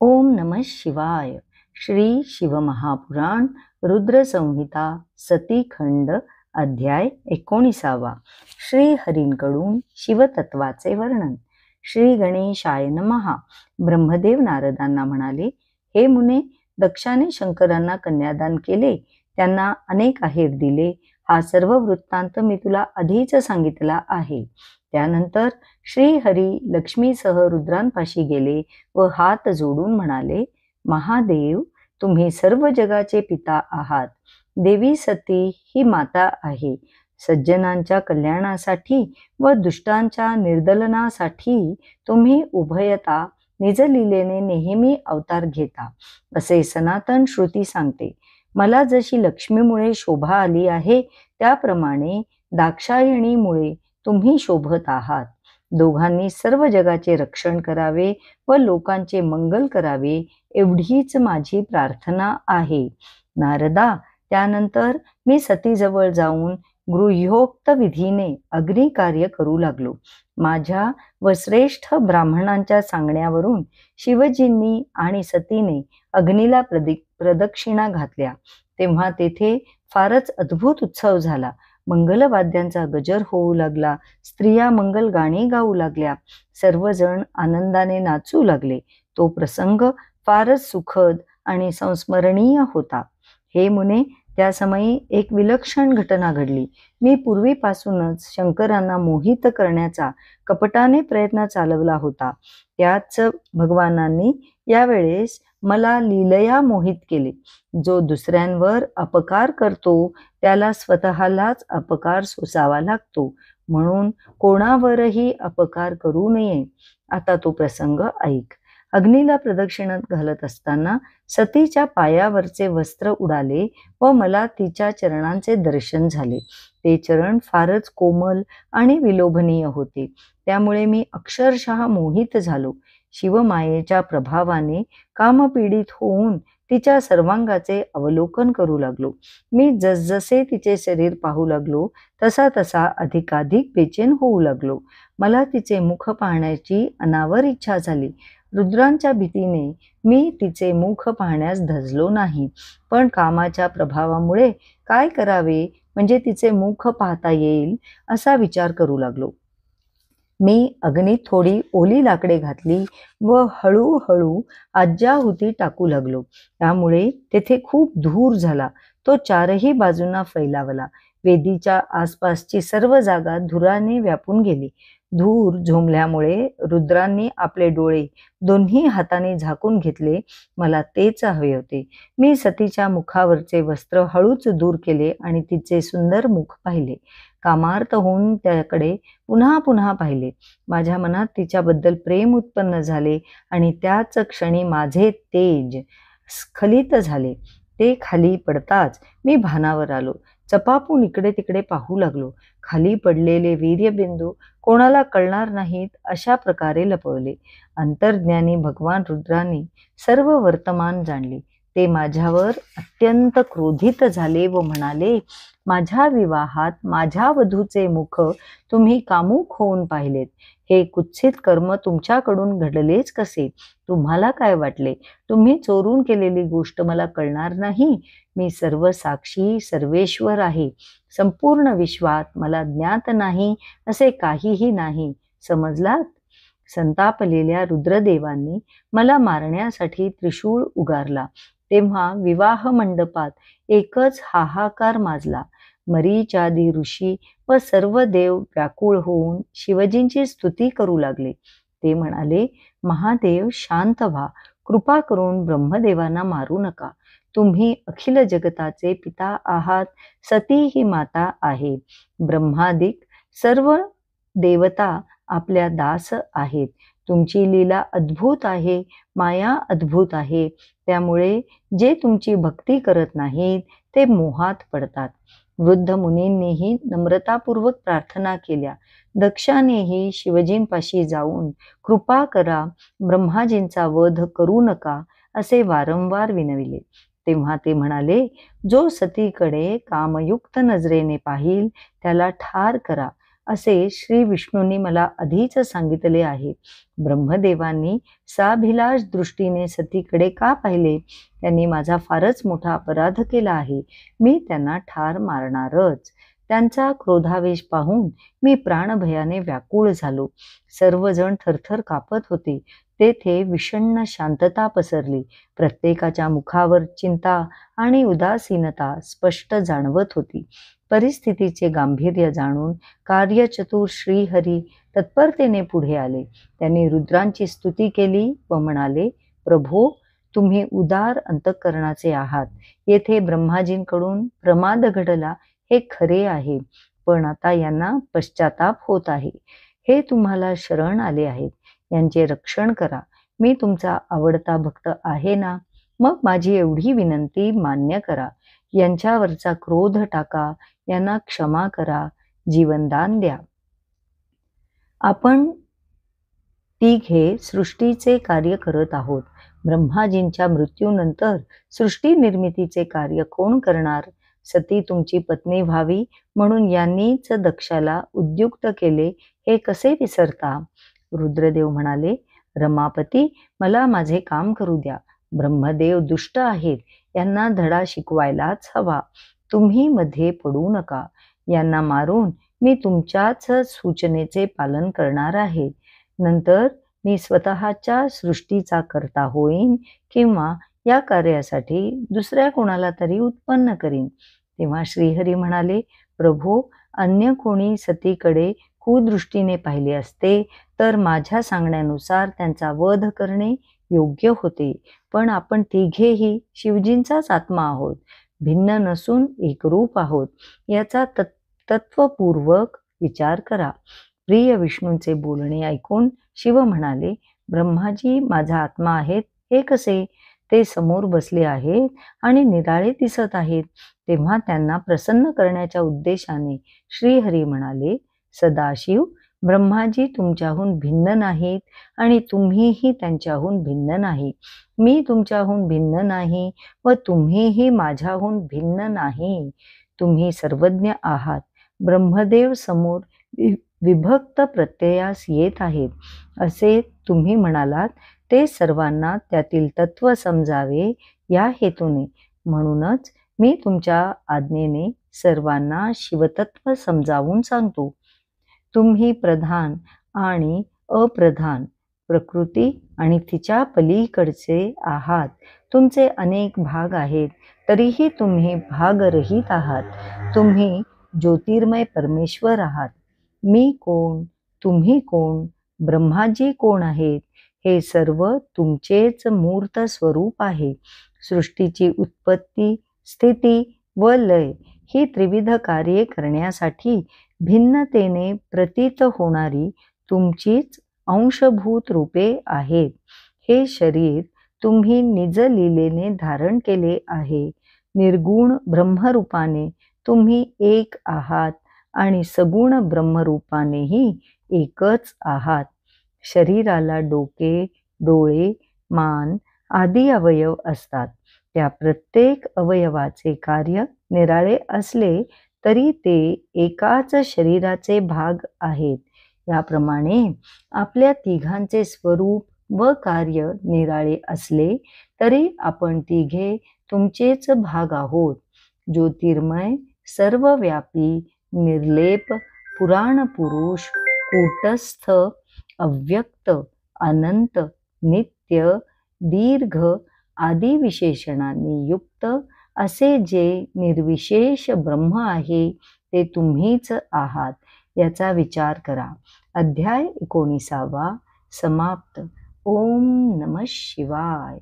ओम नमः शिवाय. श्री शिवमहापुराण रुद्र संहिता सती खंड अध्याय 19. श्री हरींकडून शिवतत्वाचे वर्णन. श्री गणेशाय नमः. ब्रह्मदेव नारदांना म्हणाले, हे मुने, दक्षाने शंकरांना कन्यादान केले, त्यांना अनेक आहेर दिले. हा सर्व वृत्तांत मी तुला आधीच सांगितला आहे. त्यानंतर श्री हरी लक्ष्मीसह रुद्रांपाशी गेले व हात जोडून म्हणाले, महादेव, तुम्ही सर्व जगाचे पिता आहात. देवी सती ही माता आहे. सज्जनांच्या कल्याणासाठी व दुष्टांच्या निर्दलनासाठी तुम्ही उभयता निजलीलेने नेहमी अवतार घेता, असे सनातन श्रुती सांगते. मला जशी लक्ष्मीमुळे शोभा आली आहे, त्याप्रमाणे दाक्षायणीमुळे तुम्ही शोभत आहात. दोघांनी सर्व जगाचे रक्षण करावे व लोकांचे मंगल करावे, एवढीच माझी प्रार्थना आहे. नारदा, त्यानंतर मी सतीजवळ जाऊन गृह्योक्त विधीने अग्निकार्य करू लागलो. माझ्या व श्रेष्ठ ब्राह्मणांच्या सांगण्यावरून शिवजींनी आणि सतीने अग्नीला प्रदक्षिणा घातल्या. तेव्हा तेथे फारच अद्भुत उत्सव झाला. मंगलवाद्यांचा गजर होऊ लागला. स्त्रिया मंगल गाणी गाऊ लागल्या. सर्वजण आनंदाने नाचू लागले. तो प्रसंग फारच सुखद आणि संस्मरणीय होता. हे मुने, त्या समयी एक विलक्षण घटना घडली. मी पूर्वीपासूनच शंकरांना मोहित करण्याचा कपटाने प्रयत्न चालवला होता. त्याच भगवानांनी यावेळेस मला लीलया मोहित केले. जो दुसऱ्यांवर अपकार करतो त्याला स्वतःलाच अपकार सोसावा लागतो, म्हणून कोणावरही अपकार करू नये. आता तो प्रसंग ऐक. अग्नीला प्रदक्षिणा घालत असताना सतीच्या पायावरचे वस्त्र उडाले व मला तिच्या चरणांचे दर्शन झाले. ते चरण फारच कोमल आणि विलोभनीय होते. त्यामुळे मी अक्षरशः मोहित झालो. शिवमायेच्या प्रभावाने कामपीडित होऊन तिच्या सर्वांगाचे अवलोकन करू लागलो. मी जसजसे तिचे शरीर पाहू लागलो तसा तसा अधिकाधिक बेचैन होऊ लागलो. मला तिचे मुख पाहण्याची अनावर इच्छा झाली. रुद्रांच्या भीतीने मी तिचे मुख पाहण्यास धजलो नाही, पण कामाच्या प्रभावामुळे काय करावे म्हणजे तिचे मुख पाहता येईल असा विचार करू लागलो. मी अग्नीत थोडी ओली लाकडे घातली व हळूहळू आज्याहुती टाकू लागलो. त्यामुळे तेथे खूप धूर झाला. तो चारही बाजूंना फैलावला. वेदीच्या आसपासची सर्व जागा धुराने व्यापून गेली. धूर झोंबल्यामुळे रुद्रांनी आपले डोळे दोन्ही हाताने झाकून घेतले. मला तेच हवे होते. मी सतीच्या मुखावरचे वस्त्र हळूच दूर केले आणि तिचे सुंदर मुख पाहिले. कामार्थ होऊन त्याकडे पुन्हा पुन्हा पाहिले. माझ्या मनात तिच्याबद्दल प्रेम उत्पन्न झाले आणि त्याच क्षणी माझे तेज स्खलित झाले. ते खाली पडताच मी भानावर आलो. चपापून इकडे तिकडे पाहू लागलो. खाली पडलेले वीर्यबिंदू कोणाला कळणार नाहीत अशा प्रकारे लपवले. अंतर्ज्ञानी भगवान रुद्रांनी सर्व वर्तमान जाणले. ते माझ्यावर अत्यंत क्रोधित झाले व म्हणाले, माझ्या विवाहात माझ्या वधूचे मुख तुम्ही कामुक होऊन पाहिलेत. हे कुत्सित कर्म तुमच्याकडून घडलेच कसे? तुम्हाला काय वाटले, तुम्ही चोरून केलेली गोष्ट मला कळणार नाही? मी सर्व साक्षी सर्वेश्वर आहे. संपूर्ण विश्वात मला ज्ञात नाही असे काहीही नाही. समजलात? संतापलेल्या रुद्रदेवांनी मला मारण्यासाठी त्रिशूळ उगारला. तेव्हा विवाह मंडपात एकच हाहाकार माजला. मरीचादी ऋषी व सर्व देव व्याकुळ होऊन शिवजींची स्तुती करू लागले. ते म्हणाले, महादेव, शांत व्हा. कृपा करून ब्रह्मदेवांना मारू नका. तुम्ही अखिल जगताचे पिता आहात. सती ही माता आहे. ब्रह्मादिक सर्व देवता आपल्या दास आहेत. तुमची लीला अद्भुत आहे. माया अद्भुत आहे. त्यामुळे जे तुमची भक्ती करत नाहीत ते मोहात पडतात. वृद्ध मुनींनीही नम्रतापूर्वक प्रार्थना केल्या. दक्षानेही शिवजींपाशी जाऊन कृपा करा, ब्रह्माजींचा वध करू नका असे वारंवार विनविले. तेव्हा ते म्हणाले, जो सतीकडे कामयुक्त नजरेने पाहिल त्याला ठार करा. असे श्री विष्णूंनी मला आधीच सांगितले आहे. ब्रह्मदेवांनी साभिलाष दृष्टीने सतीकडे का पाहिले? त्यांनी माझा फारच मोठा अपराध केला आहे. मी त्यांना ठार मारणारच. त्यांचा क्रोधावेश पाहून मी प्राणभयाने व्याकुळ झालो. सर्वजण थरथर कापत होते. तेथे विषण्ण शांतता पसरली. प्रत्येकाच्या मुखावर चिंता आणि उदासीनता स्पष्ट जाणवत होती. परिस्थितीचे गांभीर्य जाणून कार्यचतुर श्रीहरी तत्परतेने पुढे आले. त्यांनी रुद्रांची स्तुती केली व म्हणाले, प्रभो, तुम्ही उदार अंतःकरणाचे आहात. येथे ब्रह्माजींकडून प्रमाद घडला हे खरे आहे, पण आता यांना पश्चाताप होत आहे. हे तुम्हाला शरण आले आहेत, यांचे रक्षण करा. मी तुमचा आवडता भक्त आहे ना? मग माझी एवढी विनंती मान्य करा. यांच्यावरचा क्रोध टाका, यांना क्षमा करा, जीवनदान द्या. आपण तिघे सृष्टीचे कार्य करत आहोत. ब्रह्माजींच्या मृत्यूनंतर सृष्टी निर्मितीचे कार्य कोण करणार? सती तुमची पत्नी व्हावी म्हणून यांनीच दक्षाला उद्युक्त केले, हे कसे विसरता? रुद्रदेव म्हणाले, रमापती, मला माझे काम करू द्या. ब्रह्मदेव दुष्ट आहेत, यांना धडा शिकवायलाच हवा. तुम्ही मध्ये पडू नका. यांना मारून मी तुमच्याच सूचनेचे पालन करणार आहे. नंतर मी स्वतःच्या सृष्टीचा कर्ता होईन किंवा या कार्यासाठी दुसऱ्या कोणाला तरी उत्पन्न करीन. तेव्हा श्रीहरी म्हणाले, प्रभो, अन्य कोणी सतीकडे कुदृष्टीने पाहिले असते तर माझ्या सांगण्यानुसार त्यांचा वध करणे योग्य होते. पण आपण तिघेही शिवजींचाच आत्मा आहोत, भिन्न नसून एकरूप आहोत. याचा तत्वपूर्वक विचार करा. प्रिय विष्णूंचे बोलणे ऐकून शिव म्हणाले, ब्रह्माजी माझा आत्मा आहेत हे कसे? ते समोर बसले आहेत आणि निराळे दिसत आहेत. तेव्हा त्यांना प्रसन्न करण्याच्या उद्देशाने श्रीहरी म्हणाले, सदाशिव, ब्रह्माजी तुमच्याहून भिन्न नाहीत आणि तुम्हीही त्यांच्याहून भिन्न नाही. मी तुमच्याहून भिन्न नाही व तुम्हीही माझ्याहून भिन्न नाही. तुम्ही सर्वज्ञ आहात. ब्रह्मदेव समोर विभक्त प्रत्ययास येत आहेत असे तुम्ही म्हणालात. ते सर्वांना त्यातील तत्व समजावे या हेतूने. म्हणूनच मी तुमच्या आज्ञेने सर्वांना शिवतत्व समजावून सांगतो. तुम्ही प्रधान आणि अप्रधान, प्रकृती आणि तिच्या पलीकडचे आहात. तुमचे अनेक भाग आहेत, तरीही तुम्ही भागरहित आहात. तुम्ही ज्योतिर्मय परमेश्वर आहात. मी कोण? तुम्ही कोण? ब्रह्माजी कोण आहेत? हे सर्व तुमचेच मूर्त स्वरूप आहे. सृष्टीची उत्पत्ती, स्थिती व लय ही त्रिविध कार्ये करण्यासाठी भिन्नतेने प्रतीत होणारी तुमचीच अंशभूत रूपे आहेत. हे शरीर तुम्ही निज लीलेने धारण केले आहे. निर्गुण ब्रह्मरूपाने तुम्ही एक आहात आणि सगुण ब्रह्मरूपानेही एकच आहात. शरीराला डोके, डोळे, मान आदी अवयव असतात. त्या प्रत्येक अवयवाचे कार्य निराळे असले तरी ते एकाच शरीराचे भाग आहेत. याप्रमाणे आपल्या तिघांचे स्वरूप व कार्य निराळे असले तरी आपण तिघे तुमचेच भाग आहोत. ज्योतिर्मय, सर्वव्यापी, निर्लेप, पुराण पुरुष, कूटस्थ, अव्यक्त, अनंत, नित्य, दीर्घ आदी विशेषणांनी युक्त असे जे निर्विशेष ब्रह्म आहे ते तुम्हीच आहात. याचा विचार करा. अध्याय 19 समाप्त. ओम नमः शिवाय.